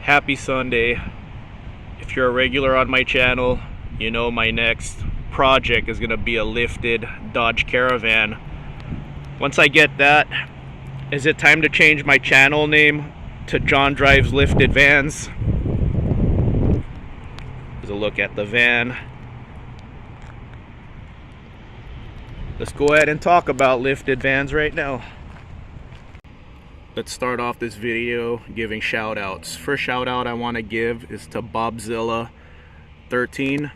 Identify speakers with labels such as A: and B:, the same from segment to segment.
A: Happy Sunday. If you're a regular on my channel, you know my next project is gonna be a lifted Dodge Caravan. Once I get that, is it time to change my channel name to John Drives Lifted Vans? Here's a look at the van. Let's go ahead and talk about lifted vans right now. Let's start off this video giving shout outs. First shout out I want to give is to Bobzilla 13.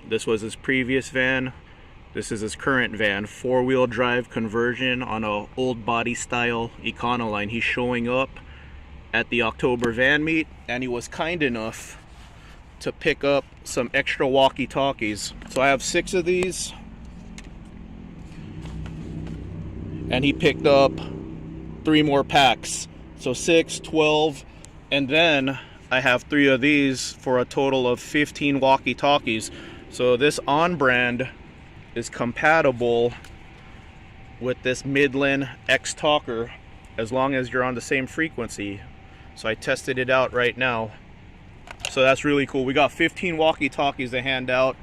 A: This was his previous van. This is his current van. 4-wheel drive conversion on a old body style Econoline. He's showing up at the October van meet, and he was kind enough to pick up some extra walkie-talkies. So I have 6 of these, and he picked up 3 more packs, so 6, 12, and then I have 3 of these for a total of 15 walkie-talkies. So this on brand is compatible with this Midland X Talker as long as you're on the same frequency. So I tested it out right now, so that's really cool. We got 15 walkie-talkies to hand out,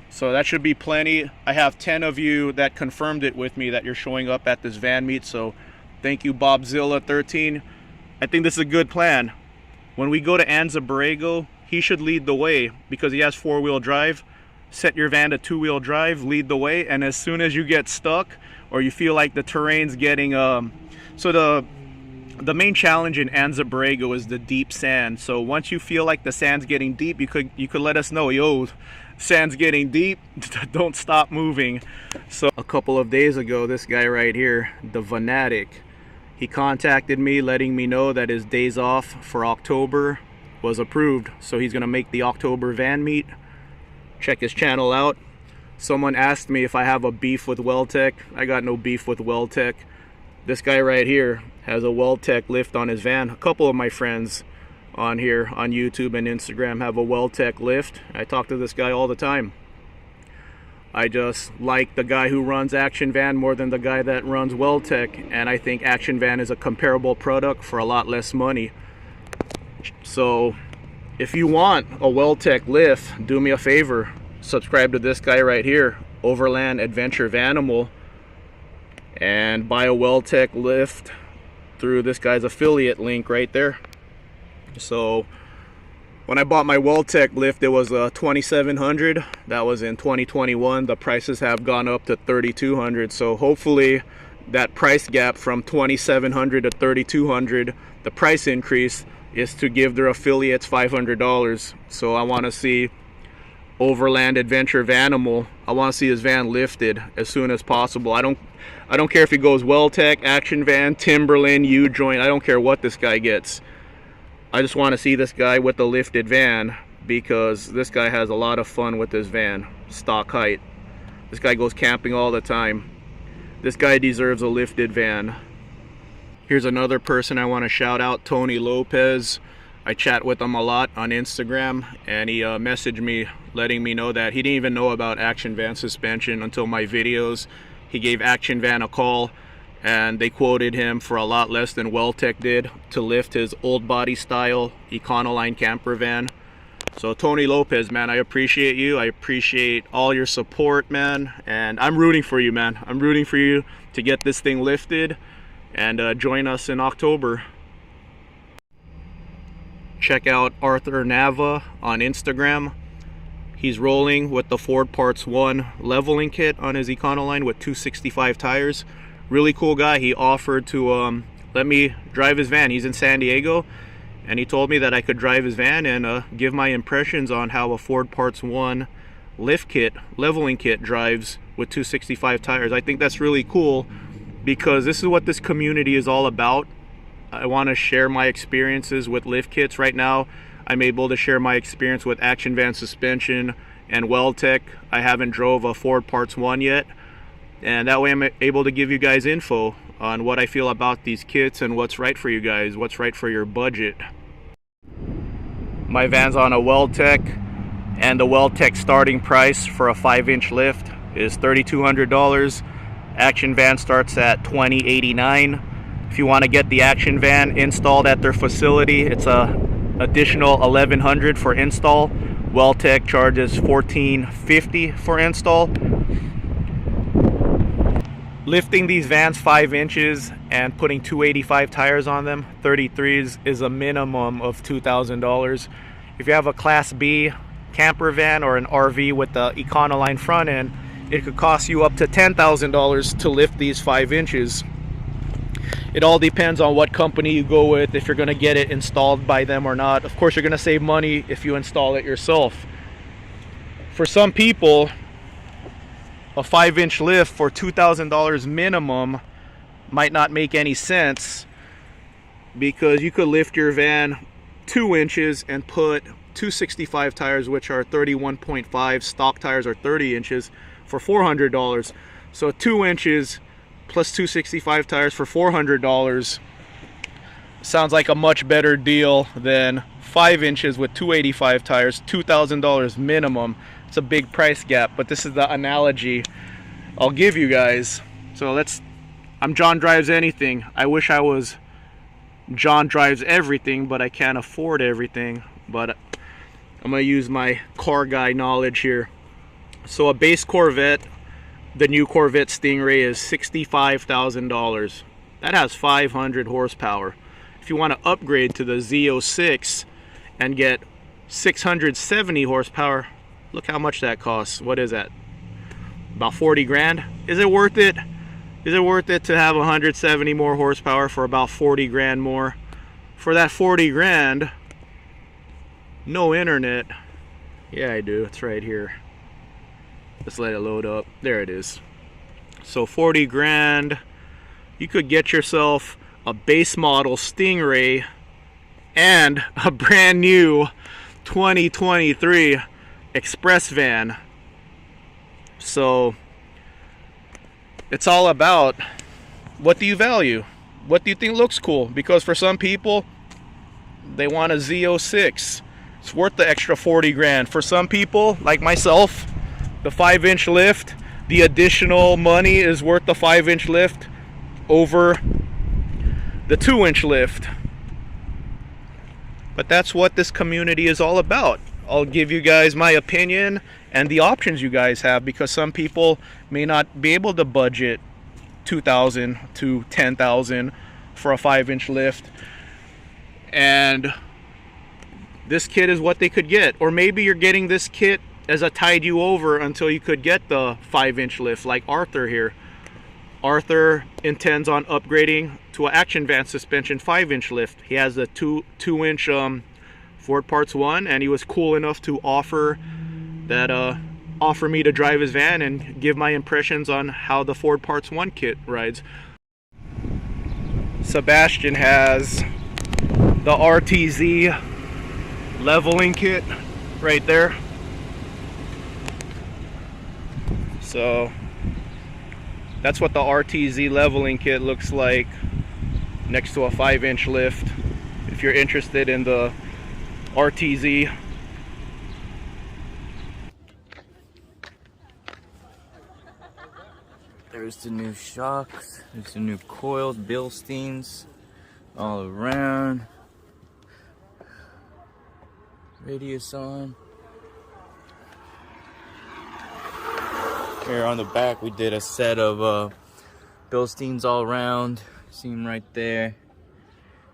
A: so that should be plenty. I have 10 of you that confirmed it with me that you're showing up at this van meet, so thank you, Bobzilla 13. I think this is a good plan. When we go to Anza Borrego, he should lead the way because he has 4-wheel drive. Set your van to 2-wheel drive, lead the way, and as soon as you get stuck or you feel like the terrain's getting the main challenge in Anza Borrego is the deep sand. So once you feel like the sand's getting deep, you could let us know, yo, sand's getting deep, don't stop moving. So a couple of days ago, this guy right here, the Fanatic, he contacted me letting me know that his days off for October was approved. So he's gonna make the October van meet. Check his channel out. Someone asked me if I have a beef with Weldtec. I got no beef with Weldtec. This guy right here has a Welltech lift on his van. A couple of my friends on here on YouTube and Instagram have a Welltech lift. I talk to this guy all the time. I just like the guy who runs Action Van more than the guy that runs Weldtec, and I think Action Van is a comparable product for a lot less money. So if you want a Welltech lift, do me a favor, subscribe to this guy right here, Overland Adventure Vanimal, and buy a Welltech lift through this guy's affiliate link right there. So when I bought my Welltech lift, it was $2,700. That was in 2021. The prices have gone up to $3,200. So hopefully that price gap from $2,700 to $3,200, the price increase is to give their affiliates $500. So I want to see Overland Adventure Vanimal. I want to see his van lifted as soon as possible. I don't care if he goes Weldtec, Action Van, Timberland, U-joint. I don't care what this guy gets. I just want to see this guy with the lifted van because this guy has a lot of fun with this van. Stock height. This guy goes camping all the time. This guy deserves a lifted van. Here's another person I want to shout out, Tony Lopez. I chat with him a lot on Instagram, and he messaged me letting me know that he didn't even know about Action Van suspension until my videos. He gave Action Van a call, and they quoted him for a lot less than Weldtec did to lift his old body style Econoline camper van. So Tony Lopez, man, I appreciate you. I appreciate all your support, man, and I'm rooting for you, man. I'm rooting for you to get this thing lifted and join us in October. Check out Arthur Nava on Instagram. He's rolling with the Ford Parts 1 leveling kit on his Econoline with 265 tires. Really cool guy. He offered to let me drive his van. He's in San Diego, and he told me that I could drive his van and give my impressions on how a Ford Parts 1 lift kit, leveling kit drives with 265 tires. I think that's really cool because this is what this community is all about. I want to share my experiences with lift kits. Right now I'm able to share my experience with Action Van suspension and Weldtec. I haven't drove a Ford Parts 1 yet, and that way I'm able to give you guys info on what I feel about these kits and what's right for you guys, what's right for your budget. My van's on a Weldtec, and the Weldtec starting price for a 5-inch lift is $3,200. Action Van starts at $2,089. If you want to get the Action Van installed at their facility, it's a additional $1,100 for install. Weldtec charges $14.50 for install. Lifting these vans 5 inches and putting 285 tires on them, 33s, is a minimum of $2,000. If you have a Class B camper van or an RV with the Econoline front end, it could cost you up to $10,000 to lift these 5 inches. It all depends on what company you go with, if you're going to get it installed by them or not. Of course, you're going to save money if you install it yourself. For some people, a 5-inch lift for $2,000 minimum might not make any sense, because you could lift your van 2 inches and put 265 tires, which are 31.5. Stock tires are 30 inches for $400. So 2 inches plus 265 tires for $400 sounds like a much better deal than 5 inches with 285 tires, $2,000 minimum. It's a big price gap, but this is the analogy I'll give you guys. So I'm John Drives Anything. I wish I was John Drives Everything, but I can't afford everything. But I'm gonna use my car guy knowledge here. So a base Corvette, the new Corvette Stingray, is $65,000. That has 500 horsepower. If you want to upgrade to the Z06 and get 670 horsepower, look how much that costs. What is that? About 40 grand? Is it worth it? Is it worth it to have 170 more horsepower for about 40 grand more? For that 40 grand, no internet. Yeah, I do. It's right here. Let's let it load up. There it is. So 40 grand, you could get yourself a base model Stingray and a brand new 2023 Express van. So it's all about, what do you value? What do you think looks cool? Because for some people, they want a Z06. It's worth the extra 40 grand. For some people, like myself, the 5-inch lift, the additional money is worth the 5-inch lift over the 2-inch lift. But that's what this community is all about. I'll give you guys my opinion and the options you guys have, because some people may not be able to budget $2,000 to $10,000 for a 5-inch lift, and this kit is what they could get. Or maybe you're getting this kit as a tide you over until you could get the 5-inch lift, like Arthur here. Arthur intends on upgrading to an action van suspension 5-inch lift. He has a 2-inch Ford Parts 1, and he was cool enough to offer me to drive his van and give my impressions on how the Ford Parts 1 kit rides. Sebastian has the RTZ leveling kit right there. So that's what the RTZ leveling kit looks like next to a 5-inch lift. If you're interested in the RTZ.
B: There's the new shocks, there's the new coils, Bilsteins all around. Radius on. Here on the back we did a set of Bilsteins all around. See them right there.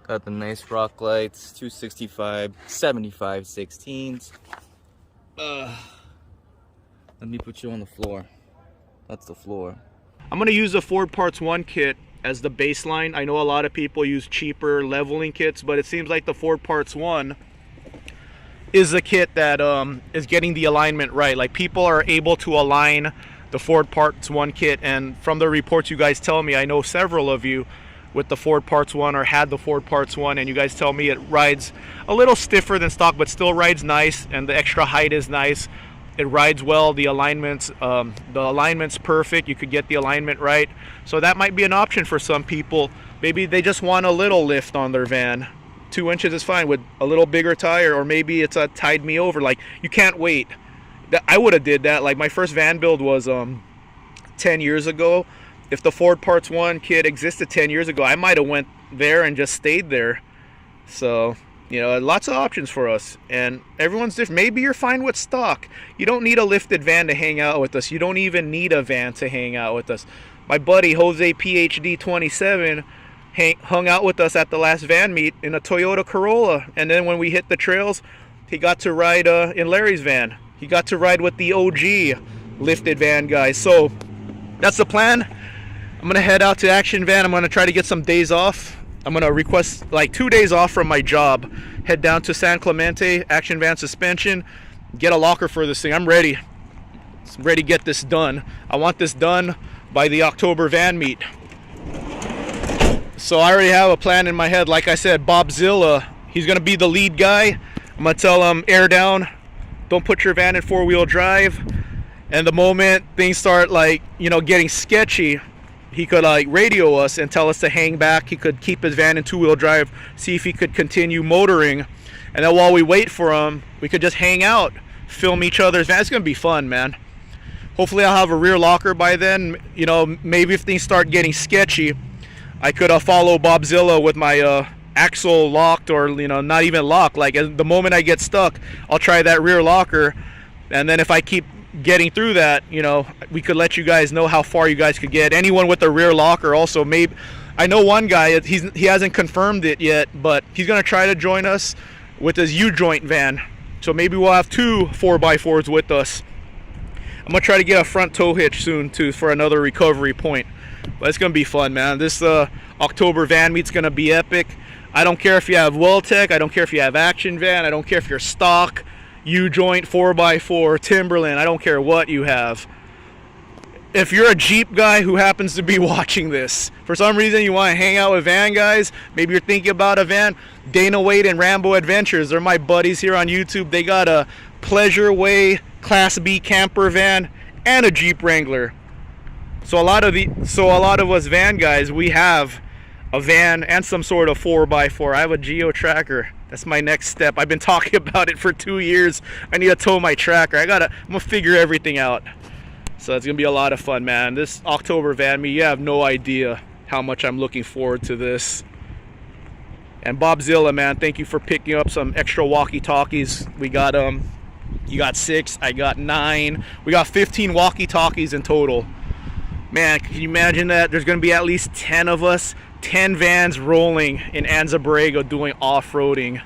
B: Got the nice rock lights, 265, 75 16s. Let me put you on the floor. That's the floor.
A: I'm going to use the Ford Parts 1 kit as the baseline. I know a lot of people use cheaper leveling kits, but it seems like the Ford Parts 1 is the kit that is getting the alignment right. Like, people are able to align the Ford Parts 1 kit, and from the reports you guys tell me, I know several of you with the Ford Parts 1 or had the Ford Parts 1, and you guys tell me it rides a little stiffer than stock, but still rides nice, and the extra height is nice. It rides well. The alignment's perfect. You could get the alignment right. So that might be an option for some people. Maybe they just want a little lift on their van. 2 inches is fine with a little bigger tire, or maybe it's a tide me over. Like, you can't wait. I would have did that. Like, my first van build was 10 years ago. If the Ford Parts 1 kit existed 10 years ago, I might have went there and just stayed there. So You know, lots of options for us, and everyone's different. Maybe you're fine with stock. You don't need a lifted van to hang out with us. You don't even need a van to hang out with us. My buddy Jose PhD 27 hung out with us at the last van meet in a Toyota Corolla, and then when we hit the trails, he got to ride in Larry's van. He got to ride with the OG lifted van guys. So that's the plan. I'm gonna head out to Action Van. I'm gonna try to get some days off. I'm gonna request like 2 days off from my job, head down to San Clemente, Action Van Suspension, get a locker for this thing. I'm ready. I'm ready to get this done. I want this done by the October van meet. So I already have a plan in my head. Like I said, Bob Zilla, he's gonna be the lead guy. I'm gonna tell him, air down, don't put your van in 4-wheel drive. And the moment things start like, you know, getting sketchy, he could like radio us and tell us to hang back. He could keep his van in 2-wheel drive, see if he could continue motoring. And then while we wait for him, we could just hang out, film each other's van. It's gonna be fun, man. Hopefully I'll have a rear locker by then. You know, maybe if things start getting sketchy, I could follow Bob Zilla with my axle locked, or, you know, not even locked. Like the moment I get stuck, I'll try that rear locker. And then if I keep getting through that, you know, we could let you guys know how far you guys could get. Anyone with a rear locker also, maybe, I know one guy, he hasn't confirmed it yet, but he's gonna try to join us with his U-joint van. So maybe we'll have 2 4x4s with us. I'm gonna try to get a front tow hitch soon too for another recovery point. But it's gonna be fun, man. This October van meet's gonna be epic. I don't care if you have Weldtec, I don't care if you have Action Van, I don't care if you're stock, U-joint, 4x4, Timberland, I don't care what you have. If you're a Jeep guy who happens to be watching this, for some reason you want to hang out with van guys, maybe you're thinking about a van, Dana Wade and Rambo Adventures, they're my buddies here on YouTube. They got a Pleasure Way Class B camper van and a Jeep Wrangler. So a lot of us van guys, we have a van and some sort of 4x4. I have a Geo Tracker. That's my next step. I've been talking about it for 2 years. I need to tow my tracker. I'm gonna figure everything out. So it's gonna be a lot of fun, man. This October van meet, you have no idea how much I'm looking forward to this. And Bob Zilla, man, thank you for picking up some extra walkie-talkies. We got you got 6, I got 9. We got 15 walkie-talkies in total. Man, can you imagine that? There's gonna be at least 10 of us, 10 vans rolling in Anza Borrego doing off-roading.